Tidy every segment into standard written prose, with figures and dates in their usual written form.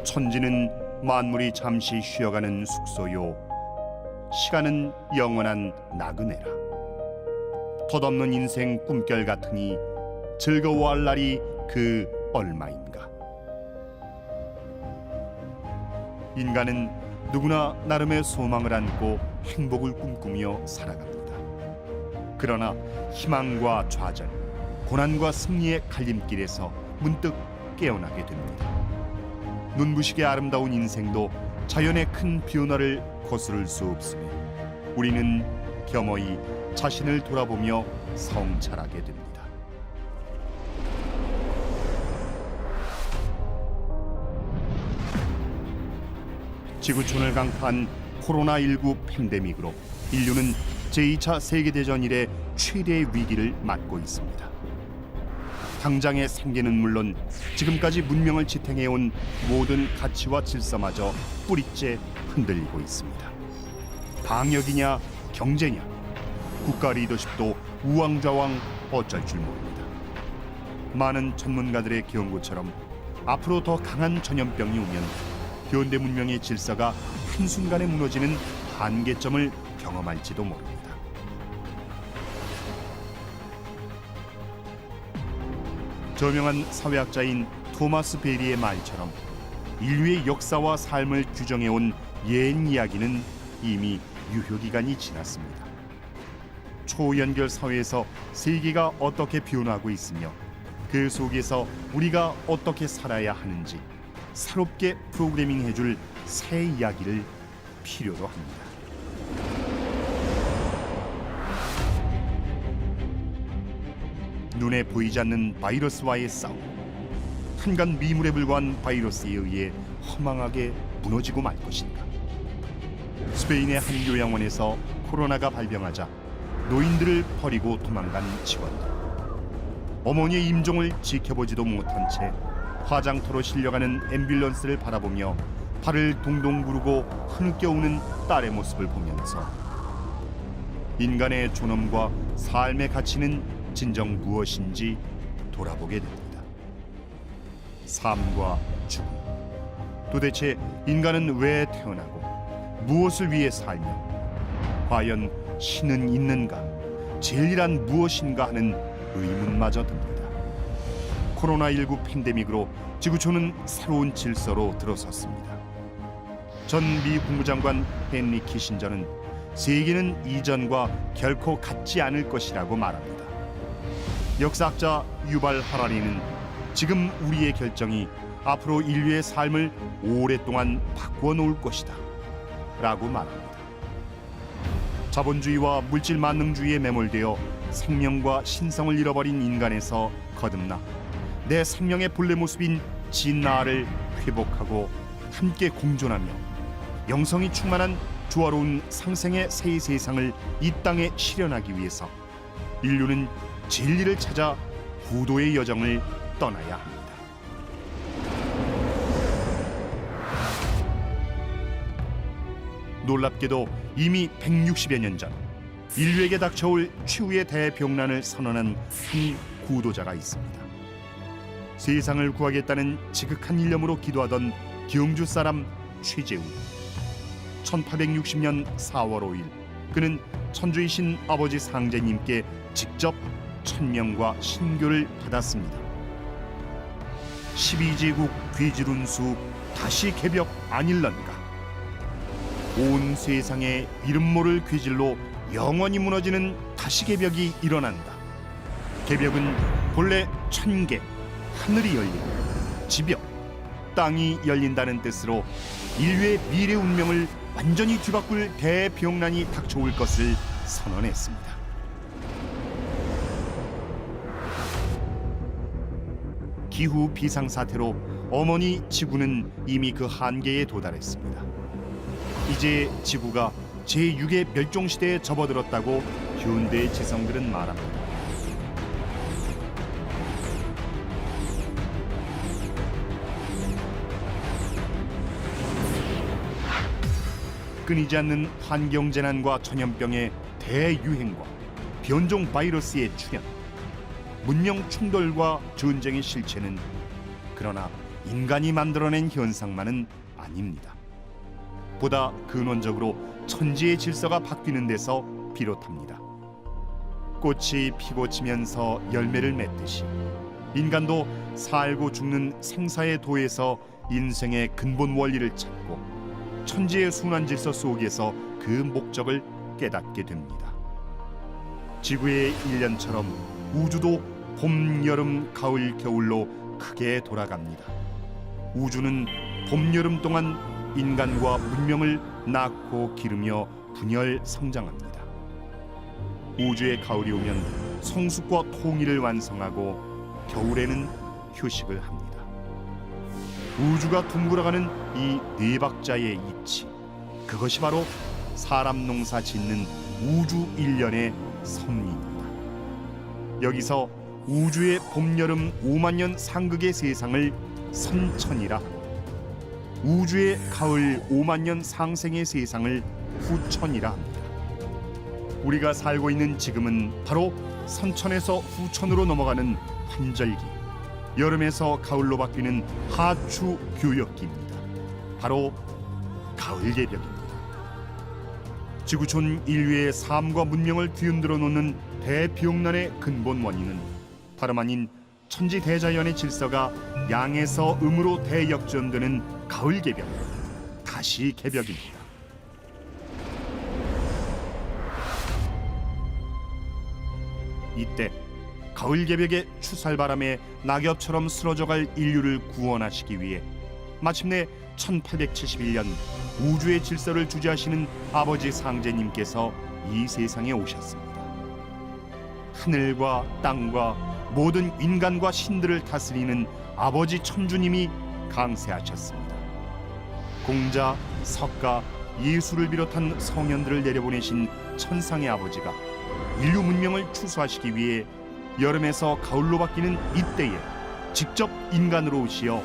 천지는 만물이 잠시 쉬어가는 숙소요, 시간은 영원한 나그네라. 덧없는 인생 꿈결 같으니 즐거워할 날이 그 얼마인가. 인간은 누구나 나름의 소망을 안고 행복을 꿈꾸며 살아갑니다. 그러나 희망과 좌절, 고난과 승리의 갈림길에서 문득 깨어나게 됩니다. 눈부시게 아름다운 인생도 자연의 큰 변화를 거스를 수 없으며 우리는 겸허히 자신을 돌아보며 성찰하게 됩니다. 지구촌을 강타한 코로나19 팬데믹으로 인류는 제2차 세계대전 이래 최대의 위기를 맞고 있습니다. 당장의 생계는 물론 지금까지 문명을 지탱해온 모든 가치와 질서마저 뿌리째 흔들리고 있습니다. 방역이냐 경제냐, 국가 리더십도 우왕좌왕 어쩔 줄 모릅니다. 많은 전문가들의 경고처럼 앞으로 더 강한 전염병이 오면 현대 문명의 질서가 한순간에 무너지는 한계점을 경험할지도 모릅니다. 저명한 사회학자인 토마스 베리의 말처럼 인류의 역사와 삶을 규정해온 옛 이야기는 이미 유효기간이 지났습니다. 초연결 사회에서 세계가 어떻게 변화하고 있으며 그 속에서 우리가 어떻게 살아야 하는지 새롭게 프로그래밍해줄 새 이야기를 필요로 합니다. 눈에 보이지 않는 바이러스와의 싸움, 한간 미물에 불과한 바이러스에 의해 허망하게 무너지고 말 것인가. 스페인의 한 요양원에서 코로나가 발병하자 노인들을 버리고 도망간 직원들, 어머니의 임종을 지켜보지도 못한 채 화장터로 실려가는 앰뷸런스를 바라보며 발을 동동 구르고 흐느껴 우는 딸의 모습을 보면서 인간의 존엄과 삶의 가치는 진정 무엇인지 돌아보게 됩니다. 삶과 죽음, 도대체 인간은 왜 태어나고 무엇을 위해 살며 과연 신은 있는가, 진리란 무엇인가 하는 의문마저 듭니다. 코로나19 팬데믹으로 지구촌은 새로운 질서로 들어섰습니다. 전 미 국무장관 헨리 키신저는 세계는 이전과 결코 같지 않을 것이라고 말합니다. 역사학자 유발 하라리는 지금 우리의 결정이 앞으로 인류의 삶을 오랫동안 바꾸어 놓을 것이다 라고 말합니다. 자본주의와 물질 만능주의에 매몰되어 생명과 신성을 잃어버린 인간에서 거듭나 내 생명의 본래 모습인 진나를 회복하고 함께 공존하며 영성이 충만한 조화로운 상생의 새 세상을 이 땅에 실현하기 위해서 인류는 진리를 찾아 구도의 여정을 떠나야 합니다. 놀랍게도 이미 160여 년 전 인류에게 닥쳐올 최후의 대병난을 선언한 한 구도자가 있습니다. 세상을 구하겠다는 지극한 일념으로 기도하던 경주 사람 최재우. 1860년 4월 5일 그는 천주이신 아버지 상제님께 직접 천명과 신교를 받았습니다. 12제국 귀질운수 다시 개벽 아닐런가. 온 세상의 이름 모를 귀질로 영원히 무너지는 다시 개벽이 일어난다. 개벽은 본래 천개, 하늘이 열리고 지벽, 땅이 열린다는 뜻으로 인류의 미래 운명을 완전히 뒤바꿀 대병난이 닥쳐올 것을 선언했습니다. 기후 비상사태로 어머니 지구는 이미 그 한계에 도달했습니다. 이제 지구가 제6의 멸종시대에 접어들었다고 현대 지성들은 말합니다. 끊이지 않는 환경재난과 전염병의 대유행과 변종 바이러스의 출현, 문명 충돌과 전쟁의 실체는 그러나 인간이 만들어낸 현상만은 아닙니다. 보다 근원적으로 천지의 질서가 바뀌는 데서 비롯합니다. 꽃이 피고 지면서 열매를 맺듯이 인간도 살고 죽는 생사의 도에서 인생의 근본 원리를 찾고 천지의 순환 질서 속에서 그 목적을 깨닫게 됩니다. 지구의 일년처럼 우주도 봄, 여름, 가을, 겨울로 크게 돌아갑니다. 우주는 봄, 여름 동안 인간과 문명을 낳고 기르며 분열 성장합니다. 우주의 가을이 오면 성숙과 통일을 완성하고 겨울에는 휴식을 합니다. 우주가 둥글어가는 이 네 박자의 이치, 그것이 바로 사람 농사 짓는 우주 일년의 섭리입니다. 여기서 우주의 봄, 여름 5만 년 상극의 세상을 선천이라 합니다. 우주의 가을 5만 년 상생의 세상을 후천이라 합니다. 우리가 살고 있는 지금은 바로 선천에서 후천으로 넘어가는 환절기, 여름에서 가을로 바뀌는 하추 교역기입니다. 바로 가을 개벽입니다. 지구촌 인류의 삶과 문명을 뒤흔들어 놓는 대비용난의 근본 원인은 다름 아닌 천지 대자연의 질서가 양에서 음으로 대역전되는 가을 개벽, 다시 개벽입니다. 이때 가을 개벽의 추살바람에 낙엽처럼 쓰러져갈 인류를 구원하시기 위해 마침내 1871년 우주의 질서를 주재하시는 아버지 상제님께서 이 세상에 오셨습니다. 하늘과 땅과 모든 인간과 신들을 다스리는 아버지 천주님이 강세하셨습니다. 공자, 석가, 예수를 비롯한 성현들을 내려보내신 천상의 아버지가 인류 문명을 추수하시기 위해 여름에서 가을로 바뀌는 이때에 직접 인간으로 오시어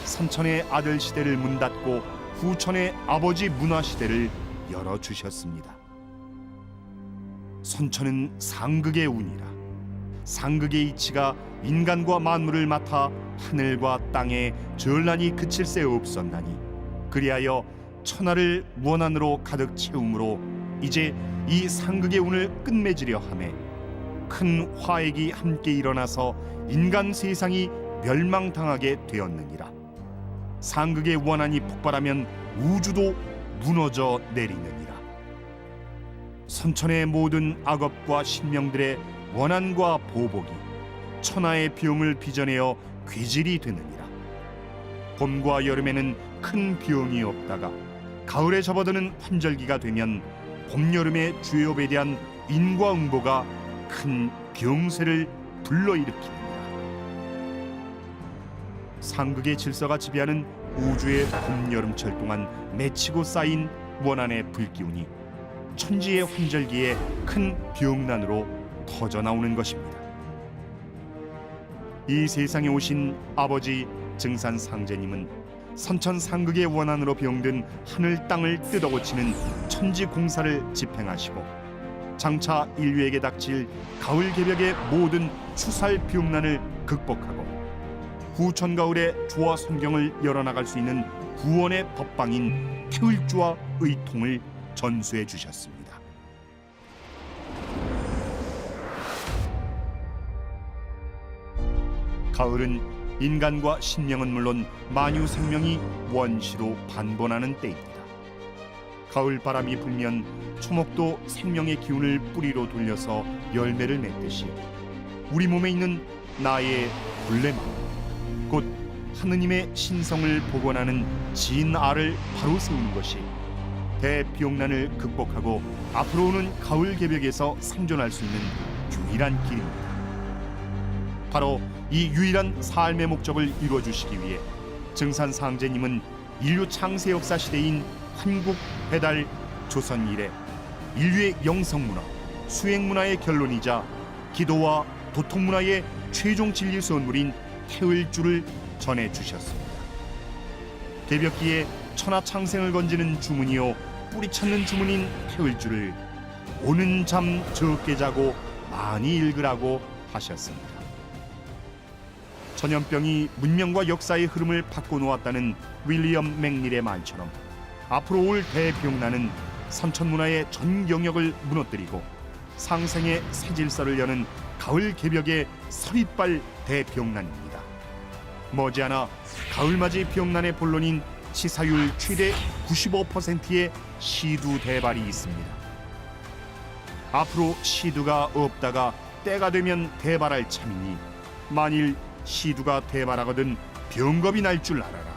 선천의 아들 시대를 문 닫고 후천의 아버지 문화 시대를 열어주셨습니다. 선천은 상극의 운이라 상극의 이치가 인간과 만물을 맡아 하늘과 땅에 전란이 그칠 새 없었나니 그리하여 천하를 원한으로 가득 채움으로 이제 이 상극의 운을 끝맺으려 하매 큰 화액이 함께 일어나서 인간 세상이 멸망당하게 되었느니라. 상극의 원한이 폭발하면 우주도 무너져 내리느니라. 선천의 모든 악업과 신명들의 원한과 보복이 천하의 비용을 빚어내어 귀질이 되느니라. 봄과 여름에는 큰 비용이 없다가 가을에 접어드는 환절기가 되면 봄, 여름의 주요에 대한 인과응보가 큰 병세를 불러일으킵니다. 상극의 질서가 지배하는 우주의 봄, 여름철 동안 맺히고 쌓인 원한의 불기운이 천지의 환절기에 큰 병난으로 터져나오는 것입니다. 이 세상에 오신 아버지 증산상제님은 선천 상극의 원한으로 병든 하늘 땅을 뜯어고치는 천지 공사를 집행하시고 장차 인류에게 닥칠 가을 개벽의 모든 추살 비용난을 극복하고 후천 가을의 조화 성경을 열어나갈 수 있는 구원의 법방인 태을주와 의통을 전수해 주셨습니다. 가을은 인간과 신명은 물론 만유 생명이 원시로 반본하는 때입니다. 가을 바람이 불면 초목도 생명의 기운을 뿌리로 돌려서 열매를 맺듯이 우리 몸에 있는 나의 본래만 곧 하느님의 신성을 복원하는 진알을 바로 세우는 것이 대비용난을 극복하고 앞으로 오는 가을 개벽에서 생존할 수 있는 유일한 길입니다. 바로 이 유일한 삶의 목적을 이루어 주시기 위해 증산상제님은 인류 창세 역사 시대인 한국 배달 조선 이래 인류의 영성문화, 수행문화의 결론이자 기도와 도통문화의 최종 진리 선물인 태을주를 전해주셨습니다. 개벽기에 천하창생을 건지는 주문이요 뿌리찾는 주문인 태을주를 오는 잠 적게 자고 많이 읽으라고 하셨습니다. 전염병이 문명과 역사의 흐름을 바꿔놓았다는 윌리엄 맥닐의 말처럼 앞으로 올 대병난은 선천문화의 전 영역을 무너뜨리고 상생의 새 질서를 여는 가을 개벽의 서릿발 대병난입니다. 머지않아 가을맞이 병난의 본론인 치사율 최대 95%의 시두 대발이 있습니다. 앞으로 시두가 없다가 때가 되면 대발할 참이니 만일 시두가 대발하거든 병겁이 날 줄 알아라.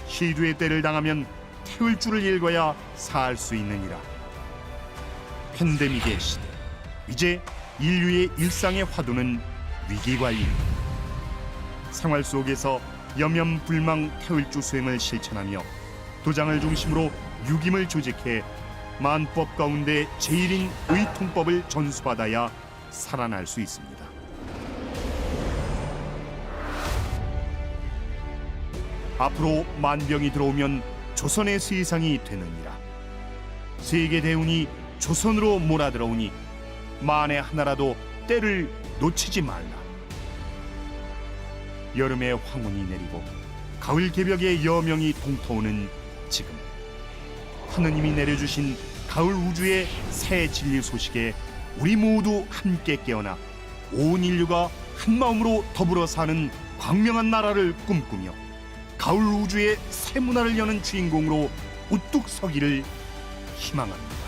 시두의 때를 당하면 태울 줄을 읽어야 살 수 있느니라. 팬데믹의 시대, 이제 인류의 일상의 화두는 위기관리입니다. 생활 속에서 염염불망 태울주 수행을 실천하며 도장을 중심으로 유김을 조직해 만법 가운데 제일인 의통법을 전수받아야 살아날 수 있습니다. 앞으로 만병이 들어오면 조선의 세상이 되느니라. 세계 대운이 조선으로 몰아들어오니 만에 하나라도 때를 놓치지 말라. 여름의 황혼이 내리고 가을 개벽의 여명이 동터오는 지금, 하느님이 내려주신 가을 우주의 새 진리 소식에 우리 모두 함께 깨어나 온 인류가 한 마음으로 더불어 사는 광명한 나라를 꿈꾸며 가을 우주의 새 문화를 여는 주인공으로 우뚝 서기를 희망합니다.